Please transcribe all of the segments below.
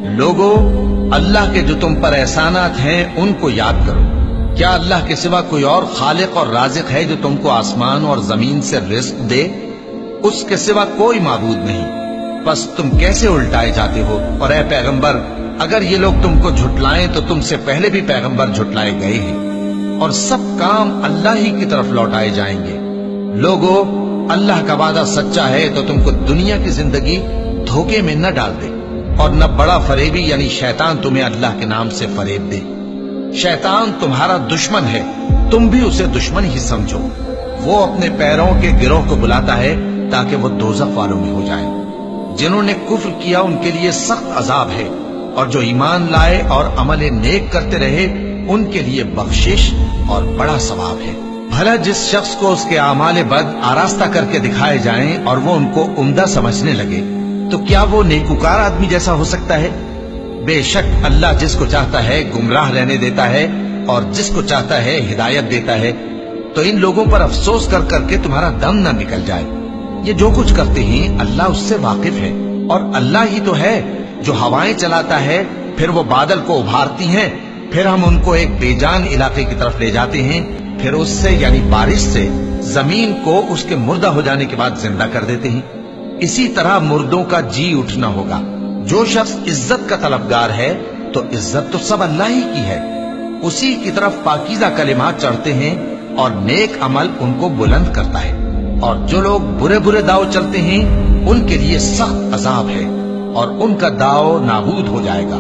لوگو، اللہ کے جو تم پر احسانات ہیں ان کو یاد کرو۔ کیا اللہ کے سوا کوئی اور خالق اور رازق ہے جو تم کو آسمان اور زمین سے رزق دے؟ اس کے سوا کوئی معبود نہیں، بس تم کیسے الٹائے جاتے ہو؟ اور اے پیغمبر، اگر یہ لوگ تم کو جھٹلائیں تو تم سے پہلے بھی پیغمبر جھٹلائے گئے ہیں، اور سب کام اللہ ہی کی طرف لوٹائے جائیں گے۔ لوگو، اللہ کا وعدہ سچا ہے تو تم کو دنیا کی زندگی دھوکے میں نہ ڈال دے، اور نہ بڑا فریبی یعنی شیطان تمہیں اللہ کے نام سے فریب دے۔ شیطان تمہارا دشمن ہے، تم بھی اسے دشمن ہی سمجھو۔ وہ اپنے پیروں کے گروہ کو بلاتا ہے تاکہ وہ دوزخ والوں میں ہو جائیں۔ جنہوں نے کفر کیا ان کے لیے سخت عذاب ہے، اور جو ایمان لائے اور عمل نیک کرتے رہے ان کے لیے بخشش اور بڑا ثواب ہے۔ بھلا جس شخص کو اس کے اعمال بد آراستہ کر کے دکھائے جائیں اور وہ ان کو عمدہ سمجھنے لگے، تو کیا وہ نیکوکار آدمی جیسا ہو سکتا ہے؟ بے شک اللہ جس کو چاہتا ہے گمراہ رہنے دیتا ہے، اور جس کو چاہتا ہے ہدایت دیتا ہے۔ تو ان لوگوں پر افسوس کر کر کے تمہارا دم نہ نکل جائے۔ یہ جو کچھ کرتے ہیں اللہ اس سے واقف ہے، اور اللہ ہی تو ہے جو ہوائیں چلاتا ہے، پھر وہ بادل کو ابھارتی ہیں، پھر ہم ان کو ایک بے جان علاقے کی طرف لے جاتے ہیں، پھر اس سے یعنی بارش سے زمین کو اس کے مردہ ہو جانے کے بعد زندہ کر دیتے ہیں۔ اسی طرح مردوں کا جی اٹھنا ہوگا۔ جو شخص عزت کا طلبگار ہے تو عزت تو سب اللہ ہی کی ہے، اسی کی طرف پاکیزہ کلمات چڑھتے ہیں اور نیک عمل ان کو بلند کرتا ہے۔ اور جو لوگ برے برے داؤ چلتے ہیں ان کے لیے سخت عذاب ہے، اور ان کا داؤ نابود ہو جائے گا۔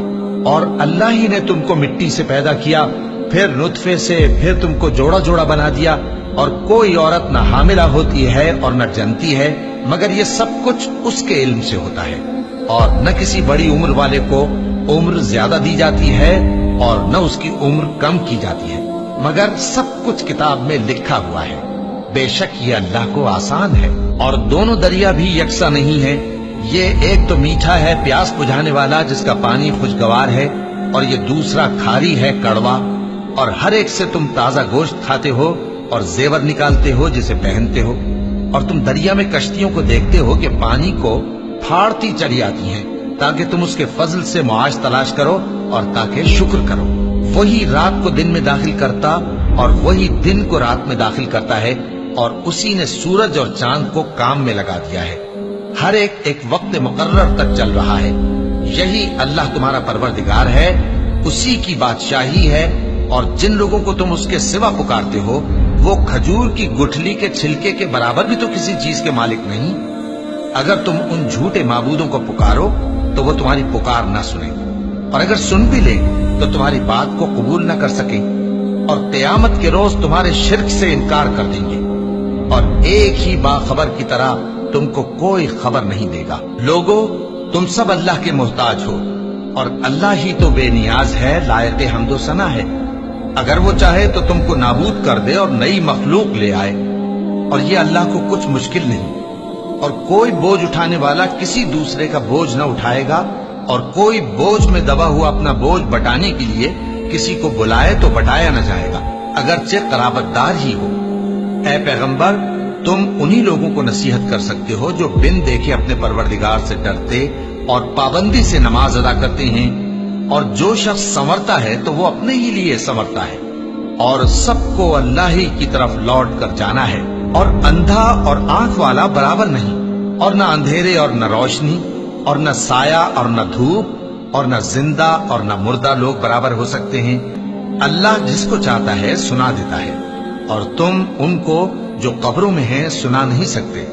اور اللہ ہی نے تم کو مٹی سے پیدا کیا، پھر نطفے سے، پھر تم کو جوڑا جوڑا بنا دیا، اور کوئی عورت نہ حاملہ ہوتی ہے اور نہ جنتی ہے، مگر یہ سب کچھ اس کے علم سے ہوتا ہے۔ اور نہ کسی بڑی عمر والے کو عمر زیادہ دی جاتی ہے اور نہ اس کی عمر کم کی جاتی ہے، مگر سب کچھ کتاب میں لکھا ہوا ہے۔ بے شک یہ اللہ کو آسان ہے۔ اور دونوں دریا بھی یکساں نہیں ہیں، یہ ایک تو میٹھا ہے پیاس بجھانے والا جس کا پانی خوشگوار ہے، اور یہ دوسرا کھاری ہے کڑوا۔ اور ہر ایک سے تم تازہ گوشت کھاتے ہو اور زیور نکالتے ہو جسے پہنتے ہو۔ اور تم دریا میں کشتیوں کو دیکھتے ہو کہ پانی کو پھاڑتی چلی آتی ہیں، تاکہ تم اس کے فضل سے معاش تلاش کرو اور تاکہ شکر کرو۔ وہی رات کو دن میں داخل کرتا اور وہی دن کو رات میں داخل کرتا ہے، اور اسی نے سورج اور چاند کو کام میں لگا دیا ہے۔ ہر ایک وقت مقرر تک چل رہا ہے۔ یہی اللہ تمہارا پروردگار ہے، اسی کی بادشاہی ہے۔ اور جن لوگوں کو تم اس کے سوا پکارتے ہو وہ کھجور کی گٹھلی کے چھلکے کے برابر بھی تو کسی چیز کے مالک نہیں۔ اگر تم ان جھوٹے معبودوں کو پکارو تو وہ تمہاری پکار نہ سنیں، اور اگر سن بھی لیں تو تمہاری بات کو قبول نہ کر سکیں، اور قیامت کے روز تمہارے شرک سے انکار کر دیں گے، اور ایک ہی باخبر کی طرح تم کو کوئی خبر نہیں دے گا۔ لوگو، تم سب اللہ کے محتاج ہو، اور اللہ ہی تو بے نیاز ہے، لائق حمد و ثنا ہے۔ اگر وہ چاہے تو تم کو نابود کر دے اور نئی مخلوق لے آئے، اور یہ اللہ کو کچھ مشکل نہیں۔ اور کوئی بوجھ اٹھانے والا کسی دوسرے کا بوجھ نہ اٹھائے گا، اور کوئی بوجھ میں دبا ہوا اپنا بوجھ بٹانے کے لیے کسی کو بلائے تو بٹایا نہ جائے گا، اگرچہ قرابت دار ہی ہو۔ اے پیغمبر، تم انہی لوگوں کو نصیحت کر سکتے ہو جو بن دیکھے اپنے پروردگار سے ڈرتے اور پابندی سے نماز ادا کرتے ہیں۔ اور جو شخص سنورتا ہے تو وہ اپنے ہی لیے سنورتا ہے، اور سب کو اللہ ہی کی طرف لوٹ کر جانا ہے۔ اور اندھا اور آنکھ والا برابر نہیں، اور نہ اندھیرے اور نہ روشنی، اور نہ سایہ اور نہ دھوپ، اور نہ زندہ اور نہ مردہ لوگ برابر ہو سکتے ہیں۔ اللہ جس کو چاہتا ہے سنا دیتا ہے، اور تم ان کو جو قبروں میں ہیں سنا نہیں سکتے۔